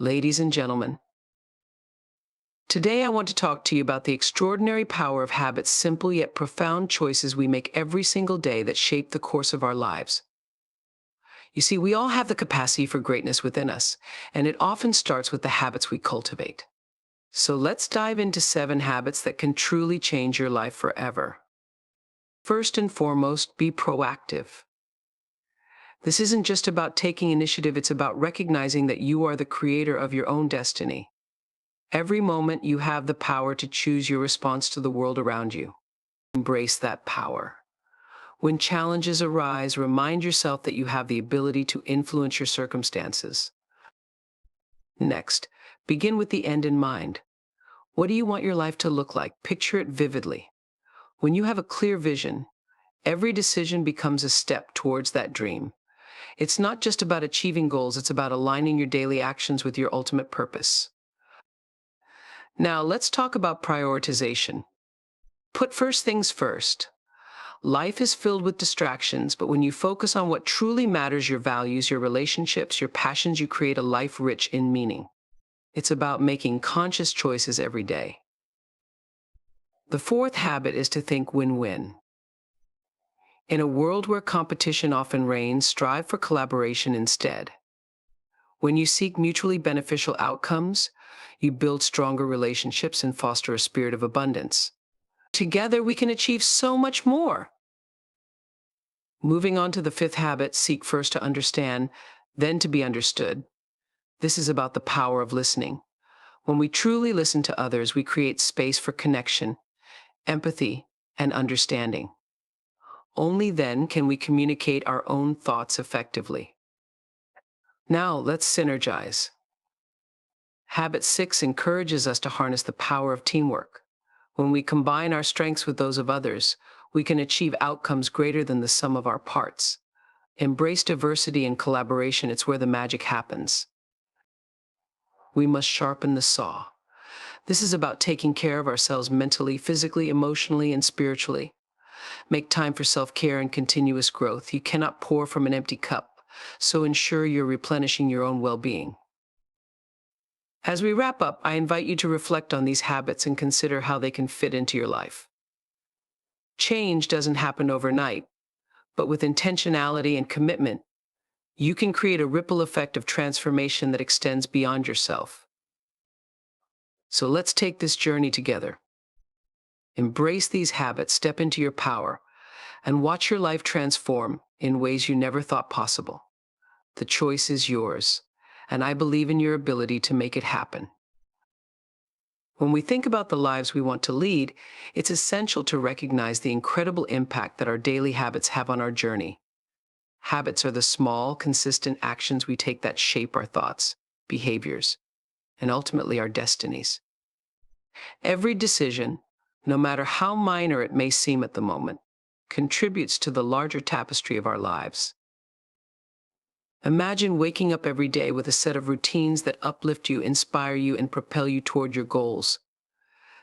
Ladies and gentlemen, today I want to talk to you about the extraordinary power of habits, simple yet profound choices we make every single day that shape the course of our lives. You see, we all have the capacity for greatness within us, and it often starts with the habits we cultivate. So let's dive into 7 habits that can truly change your life forever. First and foremost, be proactive. This isn't just about taking initiative, it's about recognizing that you are the creator of your own destiny. Every moment you have the power to choose your response to the world around you. Embrace that power. When challenges arise, remind yourself that you have the ability to influence your circumstances. Next, begin with the end in mind. What do you want your life to look like? Picture it vividly. When you have a clear vision, every decision becomes a step towards that dream. It's not just about achieving goals, it's about aligning your daily actions with your ultimate purpose. Now, let's talk about prioritization. Put first things first. Life is filled with distractions, but when you focus on what truly matters, your values, your relationships, your passions, you create a life rich in meaning. It's about making conscious choices every day. The fourth habit is to think win-win. In a world where competition often reigns, strive for collaboration instead. When you seek mutually beneficial outcomes, you build stronger relationships and foster a spirit of abundance. Together, we can achieve so much more. Moving on to the fifth habit, seek first to understand, then to be understood. This is about the power of listening. When we truly listen to others, we create space for connection, empathy, and understanding. Only then can we communicate our own thoughts effectively. Now, let's synergize. Habit 6 encourages us to harness the power of teamwork. When we combine our strengths with those of others, we can achieve outcomes greater than the sum of our parts. Embrace diversity and collaboration, it's where the magic happens. We must sharpen the saw. This is about taking care of ourselves mentally, physically, emotionally, and spiritually. Make time for self-care and continuous growth. You cannot pour from an empty cup, so ensure you're replenishing your own well-being. As we wrap up, I invite you to reflect on these habits and consider how they can fit into your life. Change doesn't happen overnight, but with intentionality and commitment, you can create a ripple effect of transformation that extends beyond yourself. So let's take this journey together. Embrace these habits, step into your power, and watch your life transform in ways you never thought possible. The choice is yours, and I believe in your ability to make it happen. When we think about the lives we want to lead, it's essential to recognize the incredible impact that our daily habits have on our journey. Habits are the small, consistent actions we take that shape our thoughts, behaviors, and ultimately our destinies. Every decision, no matter how minor it may seem at the moment, contributes to the larger tapestry of our lives. Imagine waking up every day with a set of routines that uplift you, inspire you, and propel you toward your goals.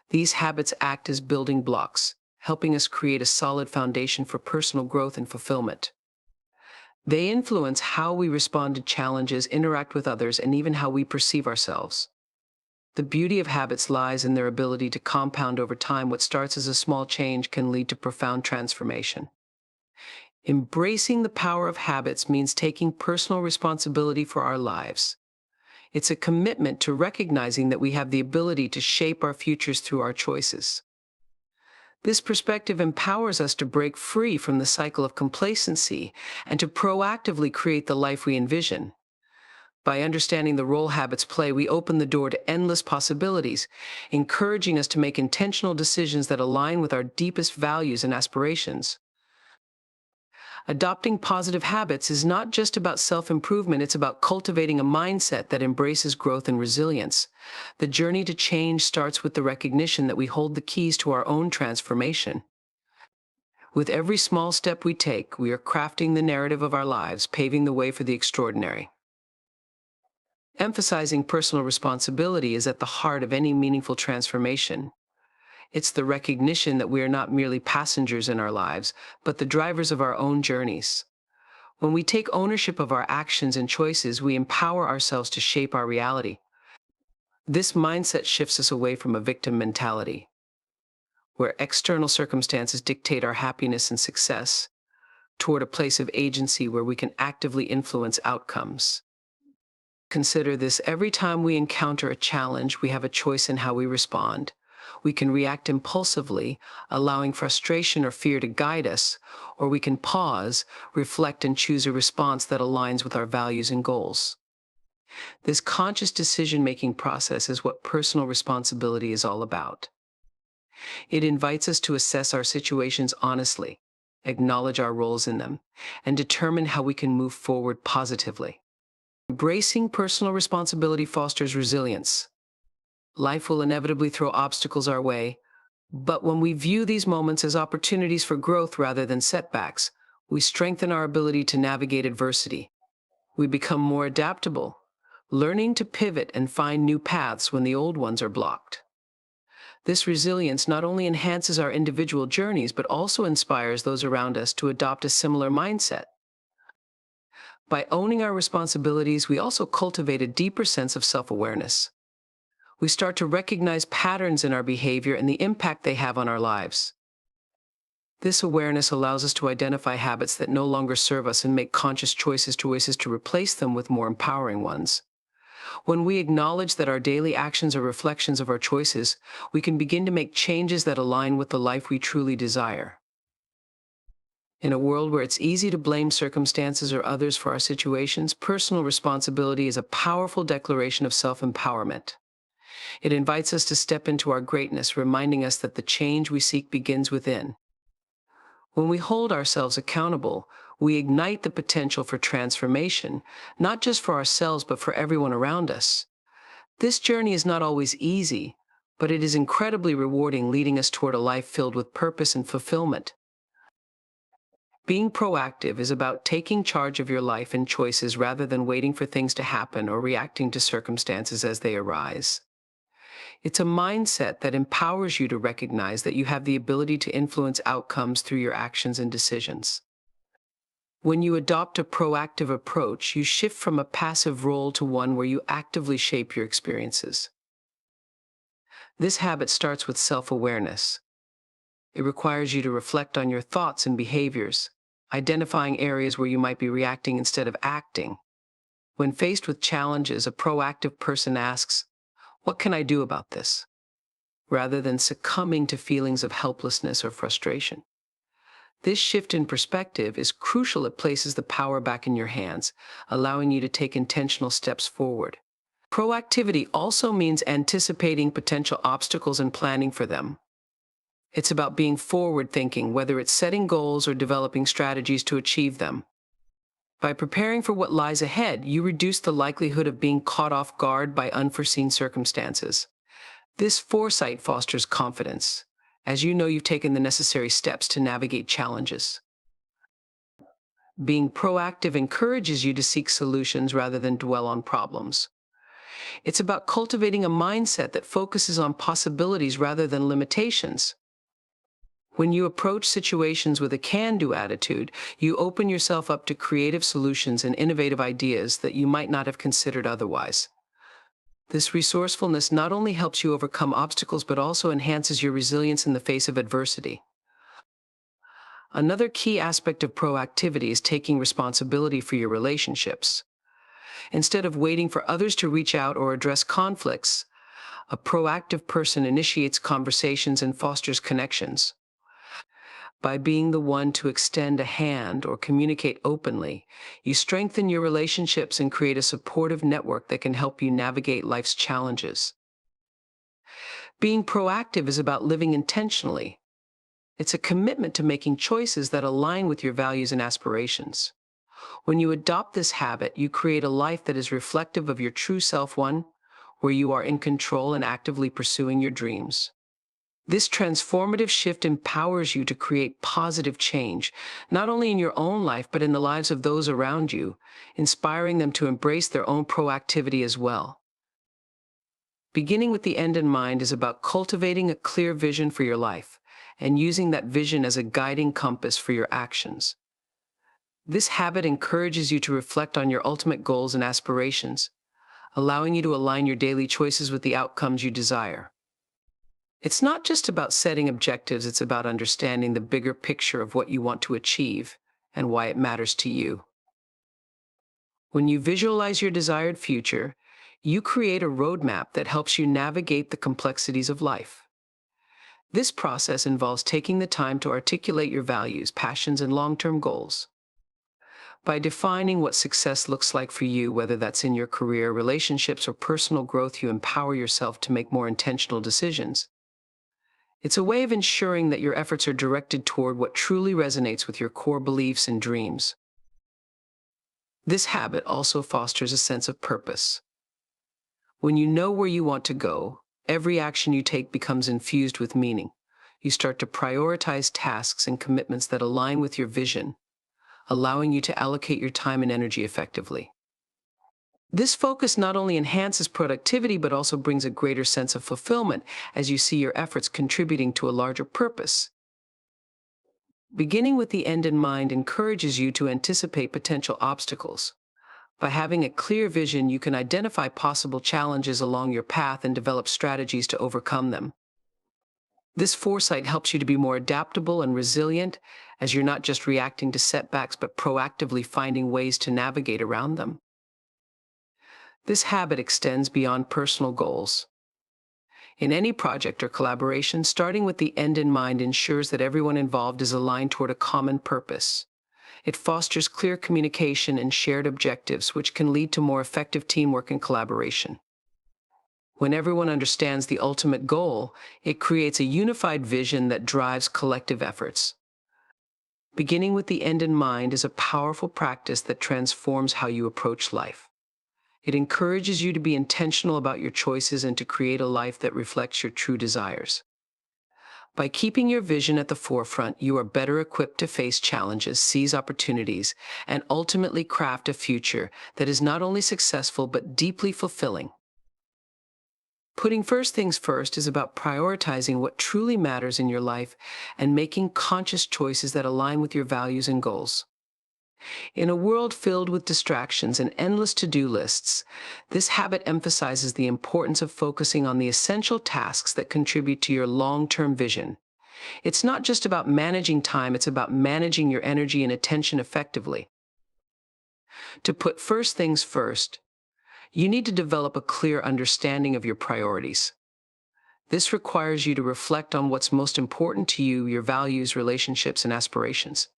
These habits act as building blocks, helping us create a solid foundation for personal growth and fulfillment. They influence how we respond to challenges, interact with others, and even how we perceive ourselves. The beauty of habits lies in their ability to compound over time. What starts as a small change can lead to profound transformation. Embracing the power of habits means taking personal responsibility for our lives. It's a commitment to recognizing that we have the ability to shape our futures through our choices. This perspective empowers us to break free from the cycle of complacency and to proactively create the life we envision. By understanding the role habits play, we open the door to endless possibilities, encouraging us to make intentional decisions that align with our deepest values and aspirations. Adopting positive habits is not just about self-improvement, it's about cultivating a mindset that embraces growth and resilience. The journey to change starts with the recognition that we hold the keys to our own transformation. With every small step we take, we are crafting the narrative of our lives, paving the way for the extraordinary. Emphasizing personal responsibility is at the heart of any meaningful transformation. It's the recognition that we are not merely passengers in our lives, but the drivers of our own journeys. When we take ownership of our actions and choices, we empower ourselves to shape our reality, This mindset shifts us away from a victim mentality, where external circumstances dictate our happiness and success, toward a place of agency where we can actively influence outcomes. Consider this: every time we encounter a challenge, we have a choice in how we respond. We can react impulsively, allowing frustration or fear to guide us, or we can pause, reflect, and choose a response that aligns with our values and goals. This conscious decision-making process is what personal responsibility is all about. It invites us to assess our situations honestly, acknowledge our roles in them, and determine how we can move forward positively. Embracing personal responsibility fosters resilience. Life will inevitably throw obstacles our way, but when we view these moments as opportunities for growth rather than setbacks, we strengthen our ability to navigate adversity. We become more adaptable, learning to pivot and find new paths when the old ones are blocked. This resilience not only enhances our individual journeys, but also inspires those around us to adopt a similar mindset. By owning our responsibilities, we also cultivate a deeper sense of self-awareness. We start to recognize patterns in our behavior and the impact they have on our lives. This awareness allows us to identify habits that no longer serve us and make conscious choices to replace them with more empowering ones. When we acknowledge that our daily actions are reflections of our choices, we can begin to make changes that align with the life we truly desire. In a world where it's easy to blame circumstances or others for our situations, personal responsibility is a powerful declaration of self-empowerment. It invites us to step into our greatness, reminding us that the change we seek begins within. When we hold ourselves accountable, we ignite the potential for transformation, not just for ourselves, but for everyone around us. This journey is not always easy, but it is incredibly rewarding, leading us toward a life filled with purpose and fulfillment. Being proactive is about taking charge of your life and choices rather than waiting for things to happen or reacting to circumstances as they arise. It's a mindset that empowers you to recognize that you have the ability to influence outcomes through your actions and decisions. When you adopt a proactive approach, you shift from a passive role to one where you actively shape your experiences. This habit starts with self-awareness. It requires you to reflect on your thoughts and behaviors, identifying areas where you might be reacting instead of acting. When faced with challenges, a proactive person asks, "What can I do about this?" rather than succumbing to feelings of helplessness or frustration. This shift in perspective is crucial. It places the power back in your hands, allowing you to take intentional steps forward. Proactivity also means anticipating potential obstacles and planning for them. It's about being forward-thinking, whether it's setting goals or developing strategies to achieve them. By preparing for what lies ahead, you reduce the likelihood of being caught off guard by unforeseen circumstances. This foresight fosters confidence, as you know you've taken the necessary steps to navigate challenges. Being proactive encourages you to seek solutions rather than dwell on problems. It's about cultivating a mindset that focuses on possibilities rather than limitations. When you approach situations with a can-do attitude, you open yourself up to creative solutions and innovative ideas that you might not have considered otherwise. This resourcefulness not only helps you overcome obstacles, but also enhances your resilience in the face of adversity. Another key aspect of proactivity is taking responsibility for your relationships. Instead of waiting for others to reach out or address conflicts, a proactive person initiates conversations and fosters connections. By being the one to extend a hand or communicate openly, you strengthen your relationships and create a supportive network that can help you navigate life's challenges. Being proactive is about living intentionally. It's a commitment to making choices that align with your values and aspirations. When you adopt this habit, you create a life that is reflective of your true self, one where you are in control and actively pursuing your dreams. This transformative shift empowers you to create positive change, not only in your own life, but in the lives of those around you, inspiring them to embrace their own proactivity as well. Beginning with the end in mind is about cultivating a clear vision for your life and using that vision as a guiding compass for your actions. This habit encourages you to reflect on your ultimate goals and aspirations, allowing you to align your daily choices with the outcomes you desire. It's not just about setting objectives, it's about understanding the bigger picture of what you want to achieve and why it matters to you. When you visualize your desired future, you create a roadmap that helps you navigate the complexities of life. This process involves taking the time to articulate your values, passions, and long-term goals. By defining what success looks like for you, whether that's in your career, relationships, or personal growth, you empower yourself to make more intentional decisions. It's a way of ensuring that your efforts are directed toward what truly resonates with your core beliefs and dreams. This habit also fosters a sense of purpose. When you know where you want to go, every action you take becomes infused with meaning. You start to prioritize tasks and commitments that align with your vision, allowing you to allocate your time and energy effectively. This focus not only enhances productivity, but also brings a greater sense of fulfillment as you see your efforts contributing to a larger purpose. Beginning with the end in mind encourages you to anticipate potential obstacles. By having a clear vision, you can identify possible challenges along your path and develop strategies to overcome them. This foresight helps you to be more adaptable and resilient, as you're not just reacting to setbacks, but proactively finding ways to navigate around them. This habit extends beyond personal goals. In any project or collaboration, starting with the end in mind ensures that everyone involved is aligned toward a common purpose. It fosters clear communication and shared objectives, which can lead to more effective teamwork and collaboration. When everyone understands the ultimate goal, it creates a unified vision that drives collective efforts. Beginning with the end in mind is a powerful practice that transforms how you approach life. It encourages you to be intentional about your choices and to create a life that reflects your true desires. By keeping your vision at the forefront, you are better equipped to face challenges, seize opportunities, and ultimately craft a future that is not only successful but deeply fulfilling. Putting first things first is about prioritizing what truly matters in your life and making conscious choices that align with your values and goals. In a world filled with distractions and endless to-do lists, this habit emphasizes the importance of focusing on the essential tasks that contribute to your long-term vision. It's not just about managing time, it's about managing your energy and attention effectively. To put first things first, you need to develop a clear understanding of your priorities. This requires you to reflect on what's most important to you, your values, relationships, and aspirations.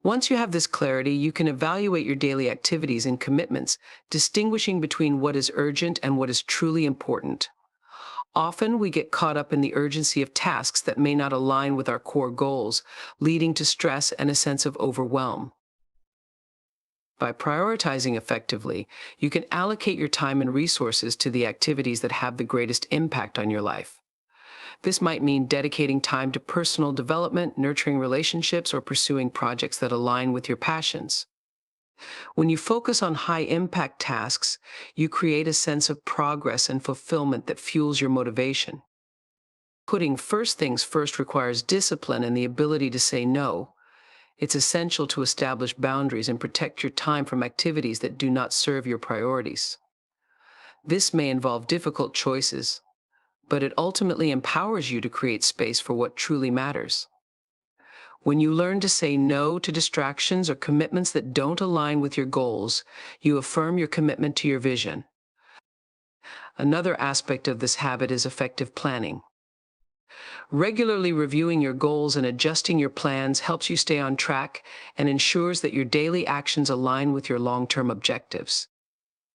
Once you have this clarity, you can evaluate your daily activities and commitments, distinguishing between what is urgent and what is truly important. Often, we get caught up in the urgency of tasks that may not align with our core goals, leading to stress and a sense of overwhelm. By prioritizing effectively, you can allocate your time and resources to the activities that have the greatest impact on your life. This might mean dedicating time to personal development, nurturing relationships, or pursuing projects that align with your passions. When you focus on high-impact tasks, you create a sense of progress and fulfillment that fuels your motivation. Putting first things first requires discipline and the ability to say no. It's essential to establish boundaries and protect your time from activities that do not serve your priorities. This may involve difficult choices, but it ultimately empowers you to create space for what truly matters. When you learn to say no to distractions or commitments that don't align with your goals, you affirm your commitment to your vision. Another aspect of this habit is effective planning. Regularly reviewing your goals and adjusting your plans helps you stay on track and ensures that your daily actions align with your long-term objectives.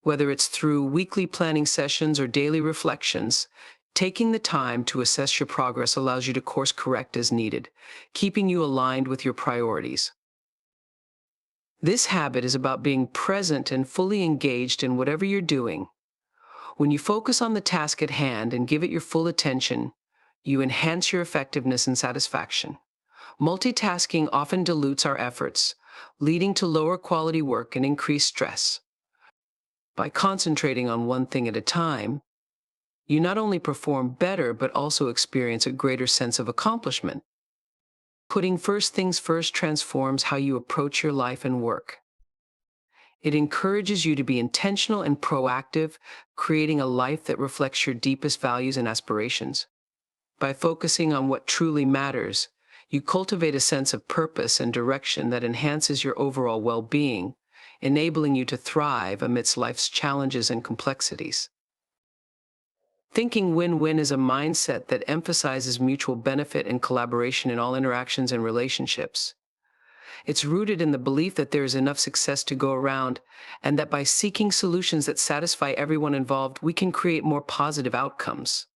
Whether it's through weekly planning sessions or daily reflections, taking the time to assess your progress allows you to course correct as needed, keeping you aligned with your priorities. This habit is about being present and fully engaged in whatever you're doing. When you focus on the task at hand and give it your full attention, you enhance your effectiveness and satisfaction. Multitasking often dilutes our efforts, leading to lower quality work and increased stress. By concentrating on one thing at a time, you not only perform better, but also experience a greater sense of accomplishment. Putting first things first transforms how you approach your life and work. It encourages you to be intentional and proactive, creating a life that reflects your deepest values and aspirations. By focusing on what truly matters, you cultivate a sense of purpose and direction that enhances your overall well-being, enabling you to thrive amidst life's challenges and complexities. Thinking win-win is a mindset that emphasizes mutual benefit and collaboration in all interactions and relationships. It's rooted in the belief that there is enough success to go around, and that by seeking solutions that satisfy everyone involved, we can create more positive outcomes.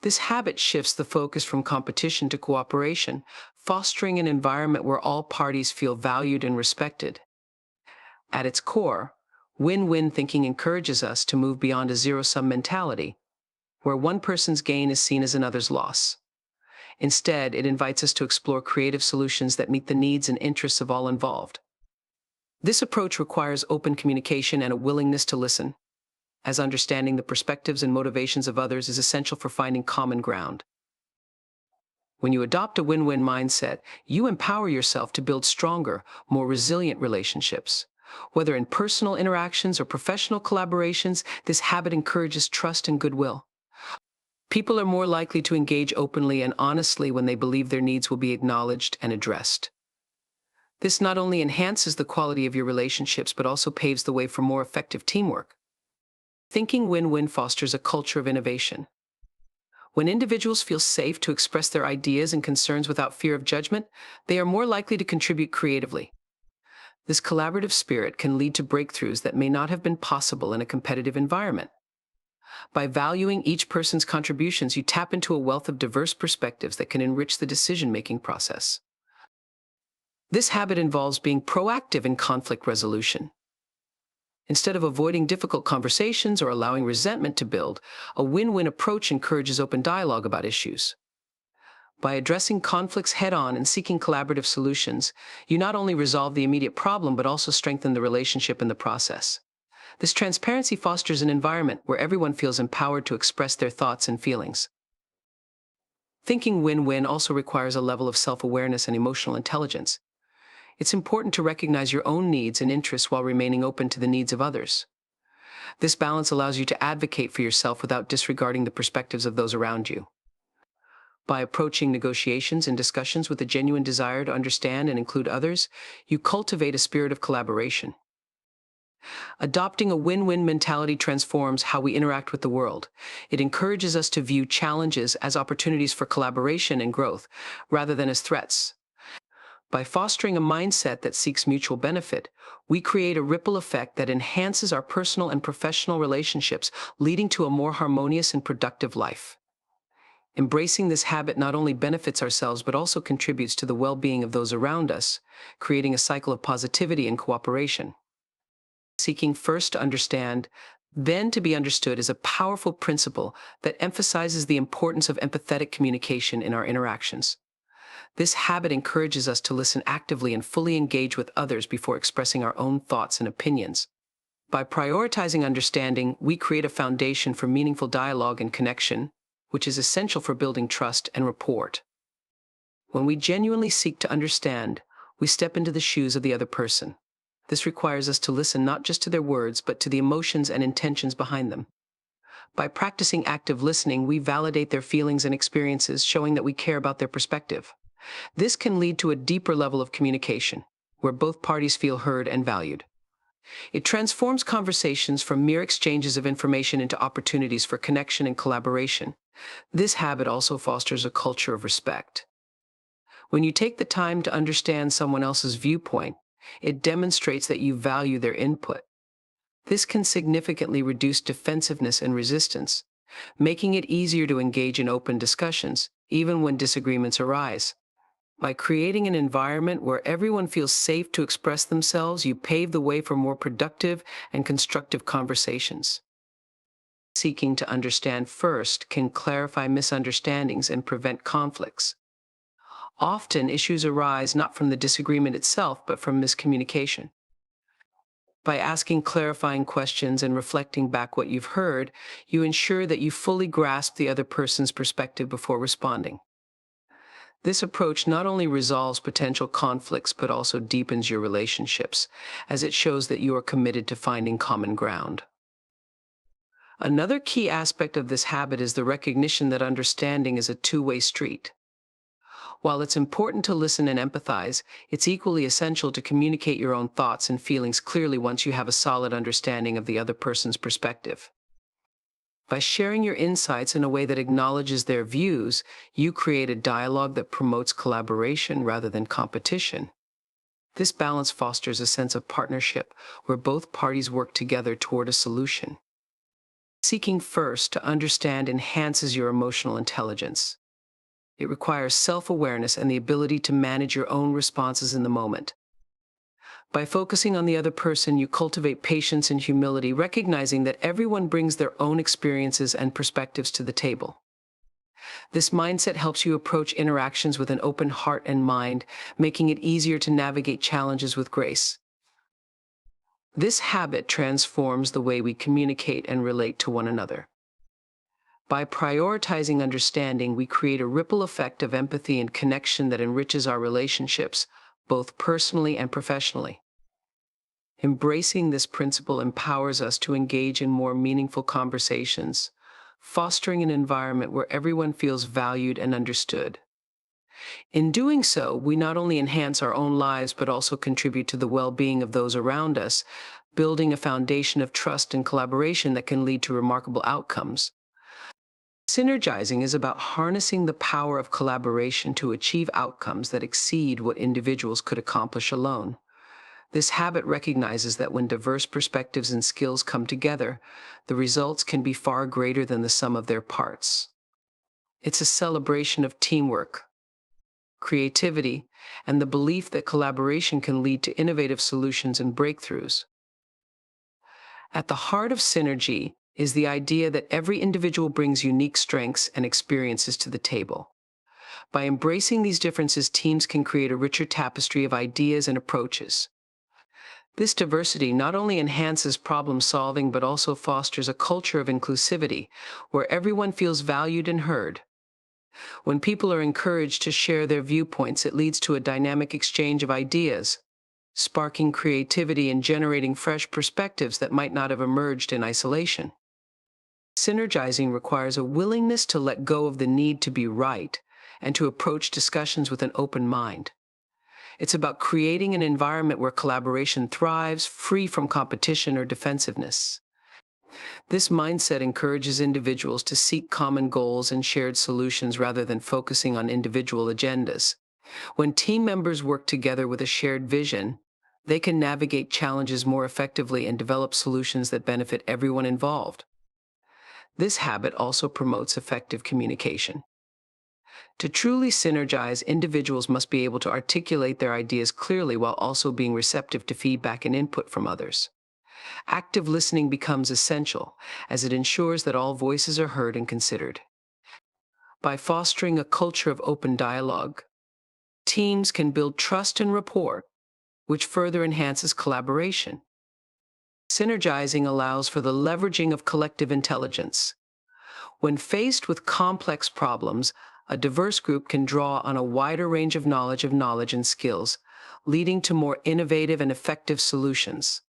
This habit shifts the focus from competition to cooperation, fostering an environment where all parties feel valued and respected. At its core, win-win thinking encourages us to move beyond a zero-sum mentality, where one person's gain is seen as another's loss. Instead, it invites us to explore creative solutions that meet the needs and interests of all involved. This approach requires open communication and a willingness to listen, as understanding the perspectives and motivations of others is essential for finding common ground. When you adopt a win-win mindset, you empower yourself to build stronger, more resilient relationships. Whether in personal interactions or professional collaborations, this habit encourages trust and goodwill. People are more likely to engage openly and honestly when they believe their needs will be acknowledged and addressed. This not only enhances the quality of your relationships, but also paves the way for more effective teamwork. Thinking win-win fosters a culture of innovation. When individuals feel safe to express their ideas and concerns without fear of judgment, they are more likely to contribute creatively. This collaborative spirit can lead to breakthroughs that may not have been possible in a competitive environment. By valuing each person's contributions, you tap into a wealth of diverse perspectives that can enrich the decision-making process. This habit involves being proactive in conflict resolution. Instead of avoiding difficult conversations or allowing resentment to build, a win-win approach encourages open dialogue about issues. By addressing conflicts head-on and seeking collaborative solutions, you not only resolve the immediate problem, but also strengthen the relationship in the process. This transparency fosters an environment where everyone feels empowered to express their thoughts and feelings. Thinking win-win also requires a level of self-awareness and emotional intelligence. It's important to recognize your own needs and interests while remaining open to the needs of others. This balance allows you to advocate for yourself without disregarding the perspectives of those around you. By approaching negotiations and discussions with a genuine desire to understand and include others, you cultivate a spirit of collaboration. Adopting a win-win mentality transforms how we interact with the world. It encourages us to view challenges as opportunities for collaboration and growth, rather than as threats. By fostering a mindset that seeks mutual benefit, we create a ripple effect that enhances our personal and professional relationships, leading to a more harmonious and productive life. Embracing this habit not only benefits ourselves, but also contributes to the well-being of those around us, creating a cycle of positivity and cooperation. Seeking first to understand, then to be understood is a powerful principle that emphasizes the importance of empathetic communication in our interactions. This habit encourages us to listen actively and fully engage with others before expressing our own thoughts and opinions. By prioritizing understanding, we create a foundation for meaningful dialogue and connection, which is essential for building trust and rapport. When we genuinely seek to understand, we step into the shoes of the other person. This requires us to listen not just to their words, but to the emotions and intentions behind them. By practicing active listening, we validate their feelings and experiences, showing that we care about their perspective. This can lead to a deeper level of communication, where both parties feel heard and valued. It transforms conversations from mere exchanges of information into opportunities for connection and collaboration. This habit also fosters a culture of respect. When you take the time to understand someone else's viewpoint, it demonstrates that you value their input. This can significantly reduce defensiveness and resistance, making it easier to engage in open discussions, even when disagreements arise. By creating an environment where everyone feels safe to express themselves, you pave the way for more productive and constructive conversations. Seeking to understand first can clarify misunderstandings and prevent conflicts. Often, issues arise not from the disagreement itself, but from miscommunication. By asking clarifying questions and reflecting back what you've heard, you ensure that you fully grasp the other person's perspective before responding. This approach not only resolves potential conflicts but also deepens your relationships, as it shows that you are committed to finding common ground. Another key aspect of this habit is the recognition that understanding is a two-way street. While it's important to listen and empathize, it's equally essential to communicate your own thoughts and feelings clearly once you have a solid understanding of the other person's perspective. By sharing your insights in a way that acknowledges their views, you create a dialogue that promotes collaboration rather than competition. This balance fosters a sense of partnership where both parties work together toward a solution. Seeking first to understand enhances your emotional intelligence. It requires self-awareness and the ability to manage your own responses in the moment. By focusing on the other person, you cultivate patience and humility, recognizing that everyone brings their own experiences and perspectives to the table. This mindset helps you approach interactions with an open heart and mind, making it easier to navigate challenges with grace. This habit transforms the way we communicate and relate to one another. By prioritizing understanding, we create a ripple effect of empathy and connection that enriches our relationships, both personally and professionally. Embracing this principle empowers us to engage in more meaningful conversations, fostering an environment where everyone feels valued and understood. In doing so, we not only enhance our own lives but also contribute to the well-being of those around us, building a foundation of trust and collaboration that can lead to remarkable outcomes. Synergizing is about harnessing the power of collaboration to achieve outcomes that exceed what individuals could accomplish alone. This habit recognizes that when diverse perspectives and skills come together, the results can be far greater than the sum of their parts. It's a celebration of teamwork, creativity, and the belief that collaboration can lead to innovative solutions and breakthroughs. At the heart of synergy is the idea that every individual brings unique strengths and experiences to the table. By embracing these differences, teams can create a richer tapestry of ideas and approaches. This diversity not only enhances problem solving but also fosters a culture of inclusivity, where everyone feels valued and heard. When people are encouraged to share their viewpoints, it leads to a dynamic exchange of ideas, sparking creativity and generating fresh perspectives that might not have emerged in isolation. Synergizing requires a willingness to let go of the need to be right and to approach discussions with an open mind. It's about creating an environment where collaboration thrives, free from competition or defensiveness. This mindset encourages individuals to seek common goals and shared solutions rather than focusing on individual agendas. When team members work together with a shared vision, they can navigate challenges more effectively and develop solutions that benefit everyone involved. This habit also promotes effective communication. To truly synergize, individuals must be able to articulate their ideas clearly while also being receptive to feedback and input from others. Active listening becomes essential, as it ensures that all voices are heard and considered. By fostering a culture of open dialogue, teams can build trust and rapport, which further enhances collaboration. Synergizing allows for the leveraging of collective intelligence. When faced with complex problems, a diverse group can draw on a wider range of knowledge and skills, leading to more innovative and effective solutions.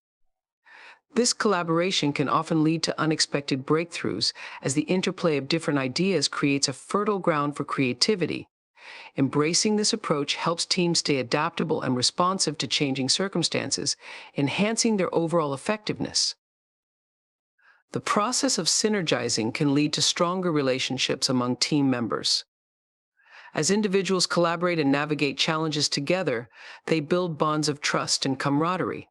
This collaboration can often lead to unexpected breakthroughs, as the interplay of different ideas creates a fertile ground for creativity. Embracing this approach helps teams stay adaptable and responsive to changing circumstances, enhancing their overall effectiveness. The process of synergizing can lead to stronger relationships among team members. As individuals collaborate and navigate challenges together, they build bonds of trust and camaraderie.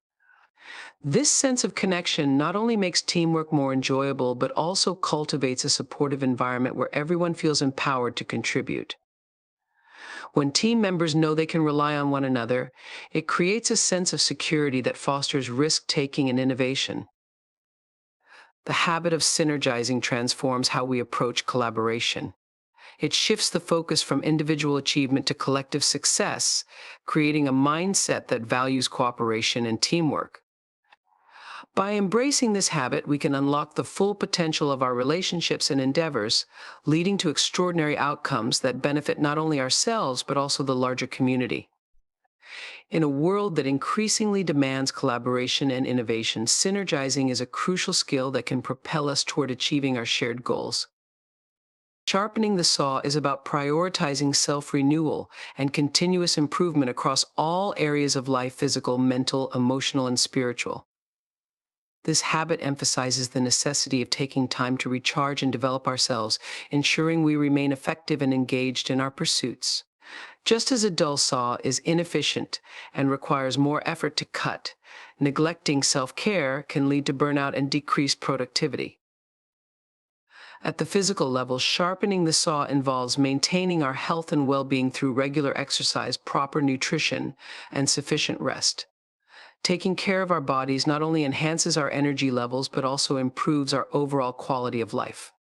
This sense of connection not only makes teamwork more enjoyable, but also cultivates a supportive environment where everyone feels empowered to contribute. When team members know they can rely on one another, it creates a sense of security that fosters risk-taking and innovation. The habit of synergizing transforms how we approach collaboration. It shifts the focus from individual achievement to collective success, creating a mindset that values cooperation and teamwork. By embracing this habit, we can unlock the full potential of our relationships and endeavors, leading to extraordinary outcomes that benefit not only ourselves, but also the larger community. In a world that increasingly demands collaboration and innovation, synergizing is a crucial skill that can propel us toward achieving our shared goals. Sharpening the saw is about prioritizing self-renewal and continuous improvement across all areas of life: physical, mental, emotional, and spiritual. This habit emphasizes the necessity of taking time to recharge and develop ourselves, ensuring we remain effective and engaged in our pursuits. Just as a dull saw is inefficient and requires more effort to cut, neglecting self-care can lead to burnout and decreased productivity. At the physical level, sharpening the saw involves maintaining our health and well-being through regular exercise, proper nutrition, and sufficient rest. Taking care of our bodies not only enhances our energy levels, but also improves our overall quality of life.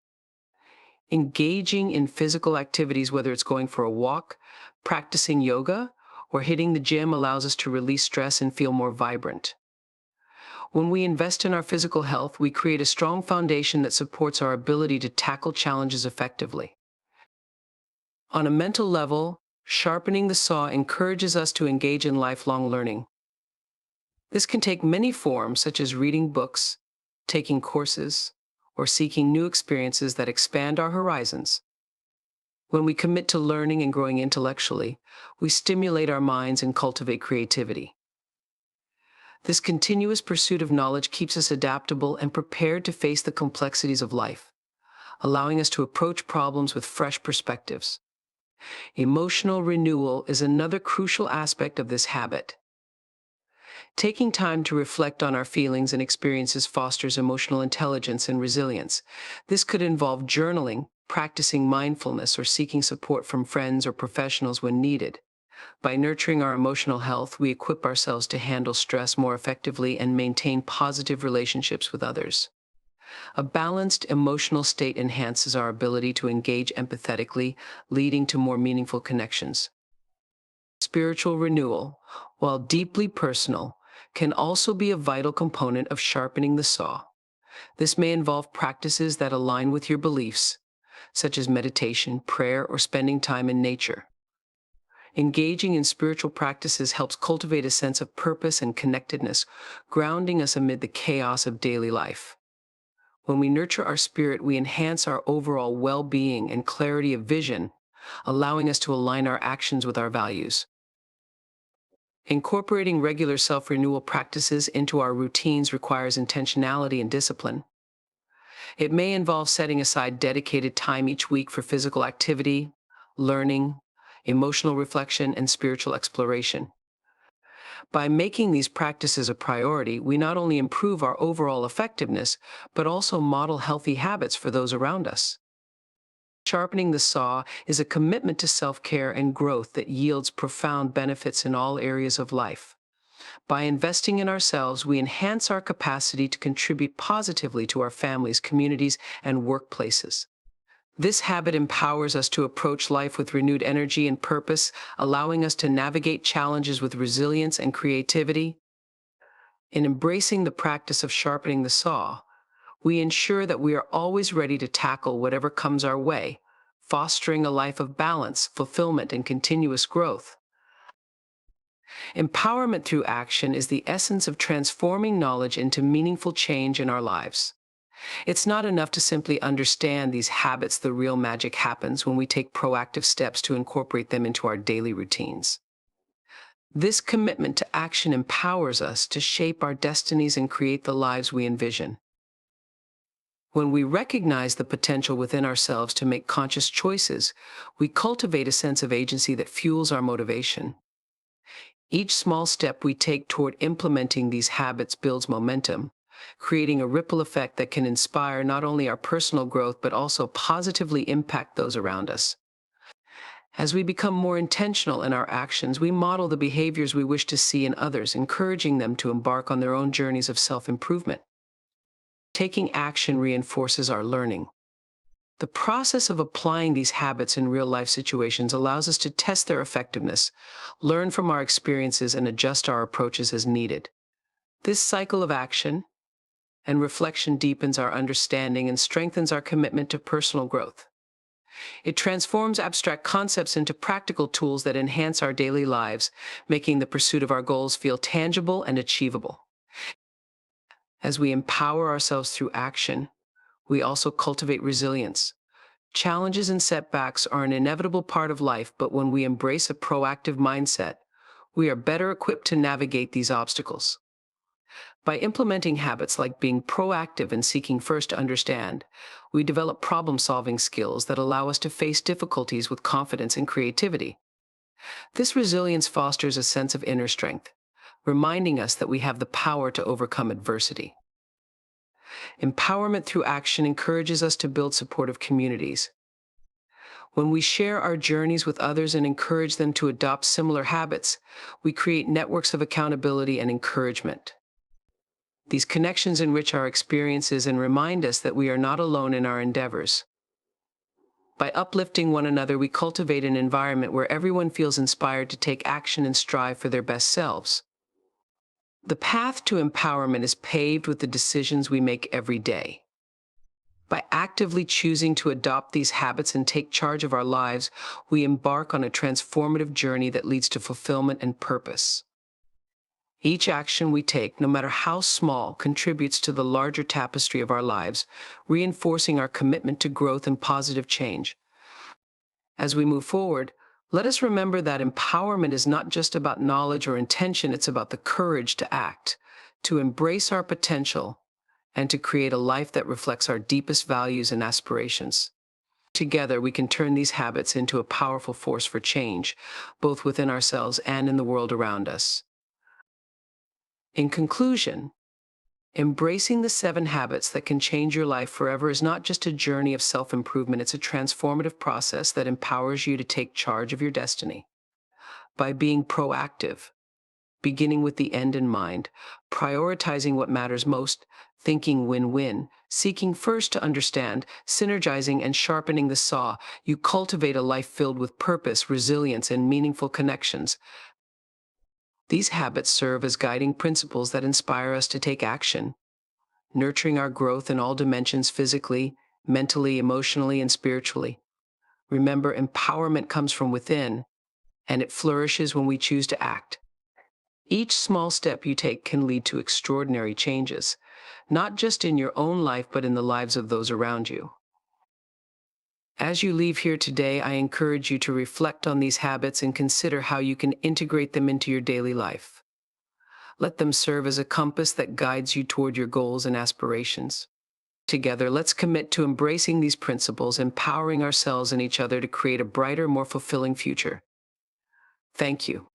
Engaging in physical activities, whether it's going for a walk, practicing yoga, or hitting the gym, allows us to release stress and feel more vibrant. When we invest in our physical health, we create a strong foundation that supports our ability to tackle challenges effectively. On a mental level, sharpening the saw encourages us to engage in lifelong learning. This can take many forms, such as reading books, taking courses, or seeking new experiences that expand our horizons. When we commit to learning and growing intellectually, we stimulate our minds and cultivate creativity. This continuous pursuit of knowledge keeps us adaptable and prepared to face the complexities of life, allowing us to approach problems with fresh perspectives. Emotional renewal is another crucial aspect of this habit. Taking time to reflect on our feelings and experiences fosters emotional intelligence and resilience. This could involve journaling, practicing mindfulness, or seeking support from friends or professionals when needed. By nurturing our emotional health, we equip ourselves to handle stress more effectively and maintain positive relationships with others. A balanced emotional state enhances our ability to engage empathetically, leading to more meaningful connections. Spiritual renewal, while deeply personal, can also be a vital component of sharpening the saw. This may involve practices that align with your beliefs, such as meditation, prayer, or spending time in nature. Engaging in spiritual practices helps cultivate a sense of purpose and connectedness, grounding us amid the chaos of daily life. When we nurture our spirit, we enhance our overall well-being and clarity of vision, allowing us to align our actions with our values. Incorporating regular self-renewal practices into our routines requires intentionality and discipline. It may involve setting aside dedicated time each week for physical activity, learning, emotional reflection, and spiritual exploration. By making these practices a priority, we not only improve our overall effectiveness, but also model healthy habits for those around us. Sharpening the saw is a commitment to self-care and growth that yields profound benefits in all areas of life. By investing in ourselves, we enhance our capacity to contribute positively to our families, communities, and workplaces. This habit empowers us to approach life with renewed energy and purpose, allowing us to navigate challenges with resilience and creativity. In embracing the practice of sharpening the saw, we ensure that we are always ready to tackle whatever comes our way, fostering a life of balance, fulfillment, and continuous growth. Empowerment through action is the essence of transforming knowledge into meaningful change in our lives. It's not enough to simply understand these habits. The real magic happens when we take proactive steps to incorporate them into our daily routines. This commitment to action empowers us to shape our destinies and create the lives we envision. When we recognize the potential within ourselves to make conscious choices, we cultivate a sense of agency that fuels our motivation. Each small step we take toward implementing these habits builds momentum, creating a ripple effect that can inspire not only our personal growth, but also positively impact those around us. As we become more intentional in our actions, we model the behaviors we wish to see in others, encouraging them to embark on their own journeys of self-improvement. Taking action reinforces our learning. The process of applying these habits in real-life situations allows us to test their effectiveness, learn from our experiences, and adjust our approaches as needed. This cycle of action, and reflection deepens our understanding and strengthens our commitment to personal growth. It transforms abstract concepts into practical tools that enhance our daily lives, making the pursuit of our goals feel tangible and achievable. As we empower ourselves through action, we also cultivate resilience. Challenges and setbacks are an inevitable part of life, but when we embrace a proactive mindset, we are better equipped to navigate these obstacles. By implementing habits like being proactive and seeking first to understand, we develop problem-solving skills that allow us to face difficulties with confidence and creativity. This resilience fosters a sense of inner strength, reminding us that we have the power to overcome adversity. Empowerment through action encourages us to build supportive communities. When we share our journeys with others and encourage them to adopt similar habits, we create networks of accountability and encouragement. These connections enrich our experiences and remind us that we are not alone in our endeavors. By uplifting one another, we cultivate an environment where everyone feels inspired to take action and strive for their best selves. The path to empowerment is paved with the decisions we make every day. By actively choosing to adopt these habits and take charge of our lives, we embark on a transformative journey that leads to fulfillment and purpose. Each action we take, no matter how small, contributes to the larger tapestry of our lives, reinforcing our commitment to growth and positive change. As we move forward, let us remember that empowerment is not just about knowledge or intention, it's about the courage to act, to embrace our potential, and to create a life that reflects our deepest values and aspirations. Together, we can turn these habits into a powerful force for change, both within ourselves and in the world around us. In conclusion, embracing the 7 habits that can change your life forever is not just a journey of self-improvement, it's a transformative process that empowers you to take charge of your destiny. By being proactive, beginning with the end in mind, prioritizing what matters most, thinking win-win, seeking first to understand, synergizing, and sharpening the saw, you cultivate a life filled with purpose, resilience, and meaningful connections. These habits serve as guiding principles that inspire us to take action, nurturing our growth in all dimensions physically, mentally, emotionally, and spiritually. Remember, empowerment comes from within, and it flourishes when we choose to act. Each small step you take can lead to extraordinary changes, not just in your own life, but in the lives of those around you. As you leave here today, I encourage you to reflect on these habits and consider how you can integrate them into your daily life. Let them serve as a compass that guides you toward your goals and aspirations. Together, let's commit to embracing these principles, empowering ourselves and each other to create a brighter, more fulfilling future. Thank you.